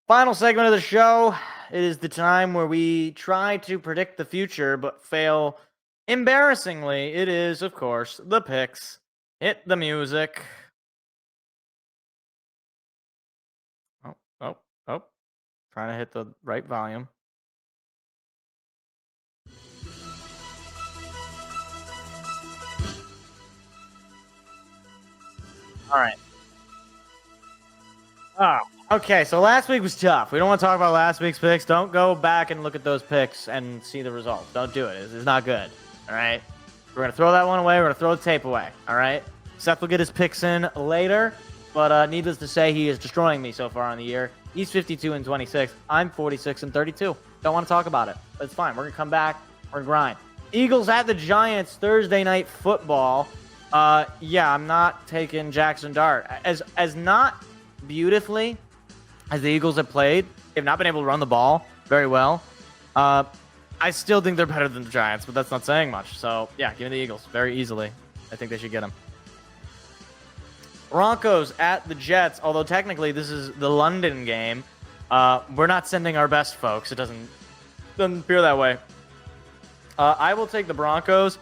Final segment of the show. It is the time where we try to predict the future but fail embarrassingly. It is, of course, the picks. Hit the music. Oh, oh, oh. Trying to hit the right volume. All right. Oh, okay. So last week was tough. We don't want to talk about last week's picks. Don't go back and look at those picks and see the results. Don't do it. It's not good. All right. We're going to throw that one away. We're going to throw the tape away. All right. Seth will get his picks in later. But needless to say, he is destroying me so far on the year. He's 52-26. I'm 46-32. Don't want to talk about it. But it's fine. We're going to come back. We're going to grind. Eagles at the Giants Thursday night football. Yeah, I'm not taking Jackson Dart. As not beautifully as the Eagles have played, they've not been able to run the ball very well. I still think they're better than the Giants, but that's not saying much. So, yeah, give me the Eagles very easily. I think they should get them. Broncos at the Jets, although technically this is the London game. We're not sending our best folks. It doesn't feel that way. I will take the Broncos.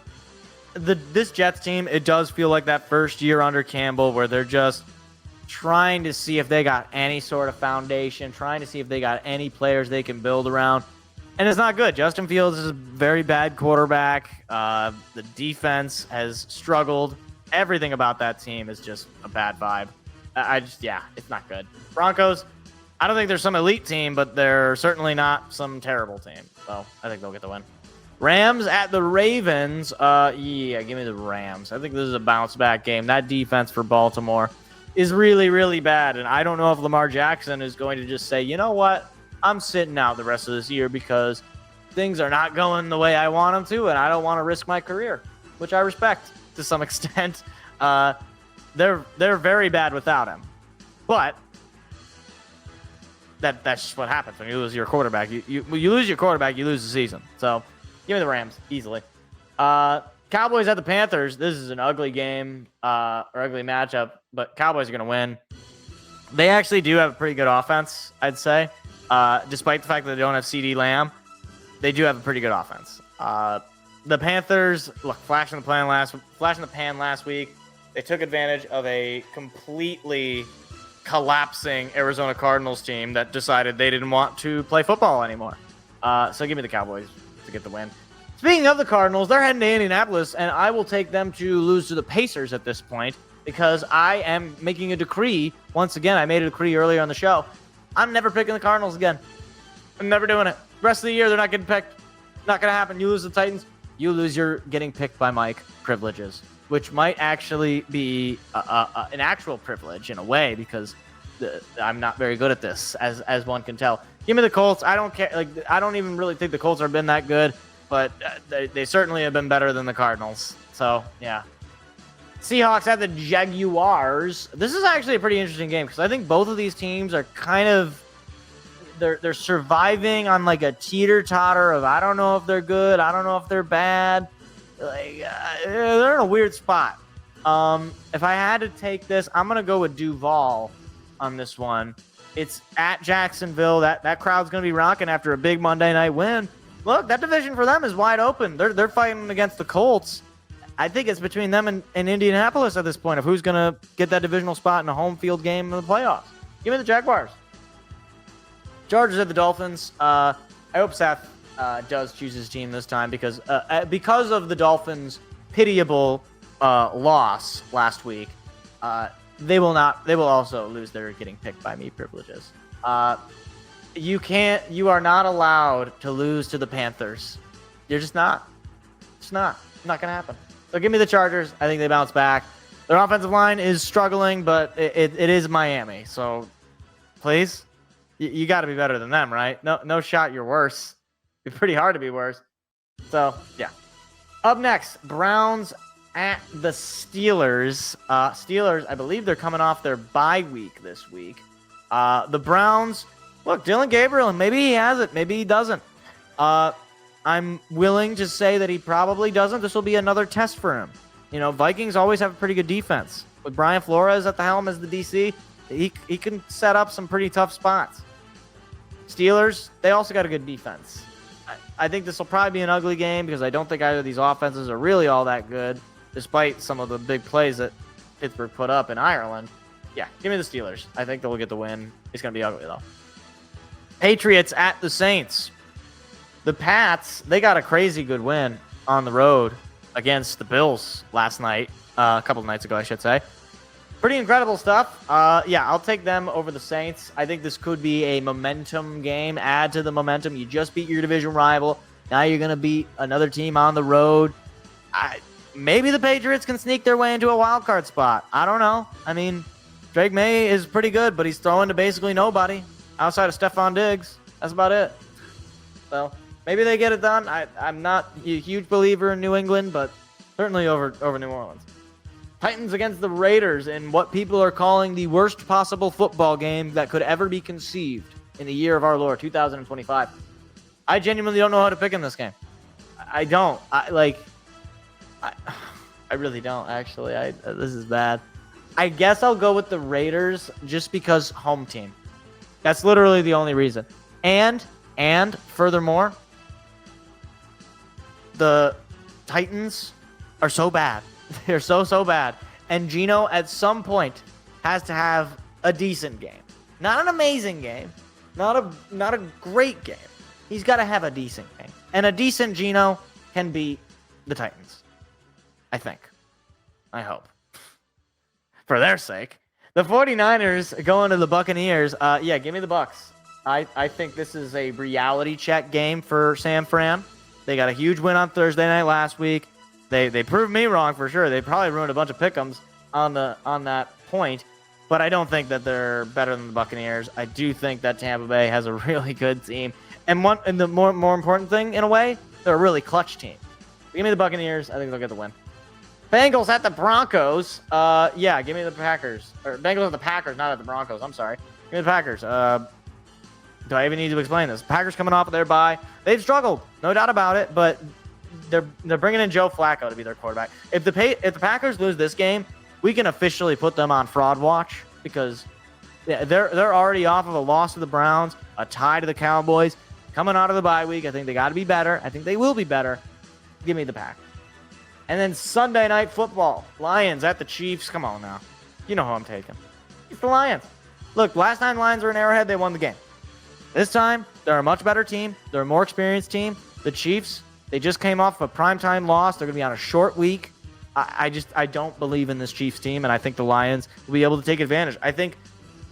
This Jets team, it does feel like that first year under Campbell where they're just trying to see if they got any sort of foundation, trying to see if they got any players they can build around. And it's not good. Justin Fields is a very bad quarterback. The defense has struggled. Everything about that team is just a bad vibe. It's not good. Broncos, I don't think they're some elite team, but they're certainly not some terrible team. So I think they'll get the win. Rams at the Ravens. Give me the Rams. I think this is a bounce back game. That defense for Baltimore is really, really bad. And I don't know if Lamar Jackson is going to just say, you know what? I'm sitting out the rest of this year because things are not going the way I want them to, and I don't want to risk my career, which I respect to some extent. They're very bad without him. But that's just what happens when you lose your quarterback. You lose your quarterback, you lose the season. So give me the Rams easily. Cowboys at the Panthers. This is an ugly game or ugly matchup, but Cowboys are going to win. They actually do have a pretty good offense, I'd say. Despite the fact that they don't have CD Lamb, they do have a pretty good offense. The Panthers, look, flash in the pan last week. They took advantage of a completely collapsing Arizona Cardinals team that decided they didn't want to play football anymore. So give me the Cowboys to get the win. Speaking of the Cardinals, they're heading to Indianapolis, and I will take them to lose to the Pacers at this point because I am making a decree. Once again, I made a decree earlier on the show. I'm never picking the Cardinals again. I'm never doing it. Rest of the year, they're not getting picked. Not going to happen. You lose the Titans, you lose your getting picked by Mike privileges, which might actually be an actual privilege in a way because I'm not very good at this, as one can tell. Give me the Colts. I don't care. I don't even really think the Colts have been that good, but they certainly have been better than the Cardinals. So, yeah. Seahawks at the Jaguars. This is actually a pretty interesting game because I think both of these teams are kind of they're surviving on like a teeter-totter of I don't know if they're good, I don't know if they're bad. They're in a weird spot. If I had to take this, I'm gonna go with Duval on this one. It's at Jacksonville. That crowd's gonna be rocking after a big Monday night win. Look, that division for them is wide open. They're fighting against the Colts. I think it's between them and Indianapolis at this point of who's going to get that divisional spot in a home field game in the playoffs. Give me the Jaguars. Chargers at the Dolphins. I hope Seth does choose his team this time because of the Dolphins' pitiable loss last week. They will also lose their getting picked by me privileges. You are not allowed to lose to the Panthers. You're just not. It's not going to happen. So give me the Chargers. I think they bounce back. Their offensive line is struggling, but it is Miami. So please, you got to be better than them, right? No shot you're worse. It'd be pretty hard to be worse. So, yeah. Up next, Browns at the Steelers. Steelers, I believe they're coming off their bye week this week. The Browns, look, Dylan Gabriel, maybe he has it. Maybe he doesn't. I'm willing to say that he probably doesn't. This will be another test for him. You know, Vikings always have a pretty good defense. With Brian Flores at the helm as the DC, he can set up some pretty tough spots. Steelers, they also got a good defense. I think this will probably be an ugly game because I don't think either of these offenses are really all that good, despite some of the big plays that Pittsburgh put up in Ireland. Yeah, give me the Steelers. I think they'll get the win. It's going to be ugly, though. Patriots at the Saints. The Pats, they got a crazy good win on the road against the Bills last night. A couple of nights ago, I should say. Pretty incredible stuff. Yeah, I'll take them over the Saints. I think this could be a momentum game. Add to the momentum. You just beat your division rival. Now you're going to beat another team on the road. Maybe the Patriots can sneak their way into a wild card spot. I don't know. I mean, Drake May is pretty good, but he's throwing to basically nobody outside of Stephon Diggs. That's about it. So maybe they get it done. I'm not a huge believer in New England, but certainly over New Orleans. Titans against the Raiders in what people are calling the worst possible football game that could ever be conceived in the year of our Lord, 2025. I genuinely don't know how to pick in this game. I don't. I really don't, actually. This is bad. I guess I'll go with the Raiders just because home team. That's literally the only reason. And furthermore, the Titans are so bad. They're so bad. And Geno, at some point, has to have a decent game. Not an amazing game. Not a great game. He's got to have a decent game. And a decent Geno can beat the Titans. I think. I hope. For their sake. The 49ers going to the Buccaneers. Yeah, give me the Bucs. I think this is a reality check game for San Fran. They got a huge win on Thursday night last week. They proved me wrong for sure. They probably ruined a bunch of pick'ems on that point, but I don't think that they're better than the Buccaneers. I do think that Tampa Bay has a really good team, and the more important thing in a way, they're a really clutch team. Give me the Buccaneers. I think they'll get the win. Bengals at the Broncos. Yeah, give me the Packers. Or Bengals at the Packers, not at the Broncos. I'm sorry. Give me the Packers. Do I even need to explain this? Packers coming off of their bye. They've struggled, no doubt about it, but they're bringing in Joe Flacco to be their quarterback. If the Packers lose this game, we can officially put them on fraud watch because they're already off of a loss to the Browns, a tie to the Cowboys, coming out of the bye week. I think they got to be better. I think they will be better. Give me the Packers. And then Sunday Night Football, Lions at the Chiefs. Come on now, you know who I'm taking. It's the Lions. Look, last time Lions were in Arrowhead, they won the game. This time, they're a much better team. They're a more experienced team. The Chiefs, they just came off a primetime loss. They're going to be on a short week. I don't believe in this Chiefs team, and I think the Lions will be able to take advantage. I think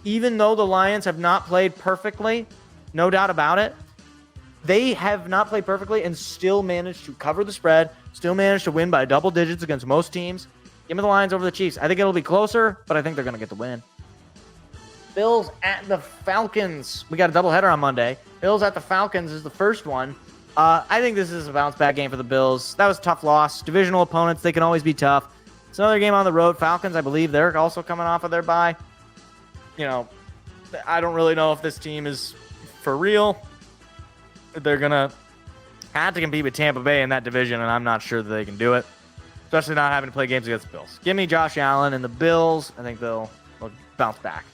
even though the Lions have not played perfectly, no doubt about it, they have not played perfectly and still managed to cover the spread, still managed to win by double digits against most teams. Give me the Lions over the Chiefs. I think it'll be closer, but I think they're going to get the win. Bills at the Falcons. We got a doubleheader on Monday. Bills at the Falcons is the first one. I think this is a bounce-back game for the Bills. That was a tough loss. Divisional opponents, they can always be tough. It's another game on the road. Falcons, I believe, they're also coming off of their bye. You know, I don't really know if this team is for real. They're going to have to compete with Tampa Bay in that division, and I'm not sure that they can do it, especially not having to play games against the Bills. Give me Josh Allen and the Bills. I think they'll bounce back.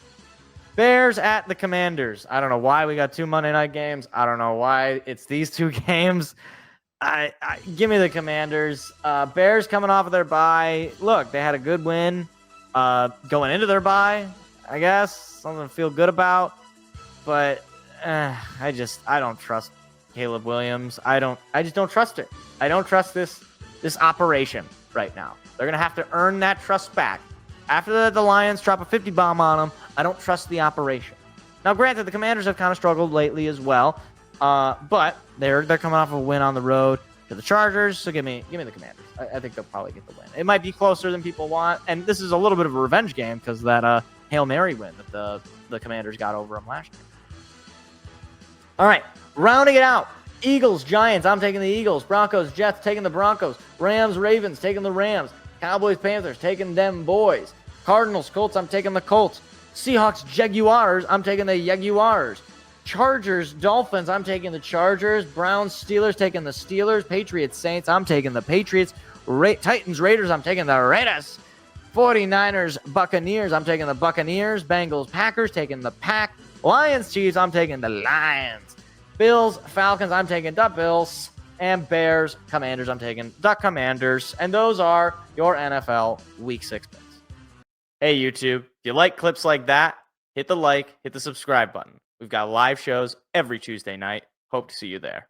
Bears at the Commanders. I don't know why we got two Monday night games. I don't know why it's these two games. Give me the Commanders. Bears coming off of their bye. Look, they had a good win going into their bye, I guess. Something to feel good about. But I don't trust Caleb Williams. I just don't trust it. I don't trust this operation right now. They're going to have to earn that trust back. After the Lions drop a 50 bomb on them, I don't trust the operation. Now, granted, the Commanders have kind of struggled lately as well, but they're coming off a win on the road to the Chargers, so give me the Commanders. I think they'll probably get the win. It might be closer than people want, and this is a little bit of a revenge game because that Hail Mary win that the Commanders got over them last year. All right, rounding it out. Eagles, Giants, I'm taking the Eagles. Broncos, Jets, taking the Broncos. Rams, Ravens, taking the Rams. Cowboys, Panthers, taking them boys. Cardinals, Colts, I'm taking the Colts. Seahawks, Jaguars, I'm taking the Jaguars. Chargers, Dolphins, I'm taking the Chargers. Browns, Steelers, taking the Steelers. Patriots, Saints, I'm taking the Patriots. Titans, Raiders, I'm taking the Raiders. 49ers, Buccaneers, I'm taking the Buccaneers. Bengals, Packers, taking the Pack. Lions, Chiefs, I'm taking the Lions. Bills, Falcons, I'm taking the Bills. And Bears, Commanders, I'm taking the Commanders. And those are your NFL Week 6 picks. Hey, YouTube, if you like clips like that, hit the like, hit the subscribe button. We've got live shows every Tuesday night. Hope to see you there.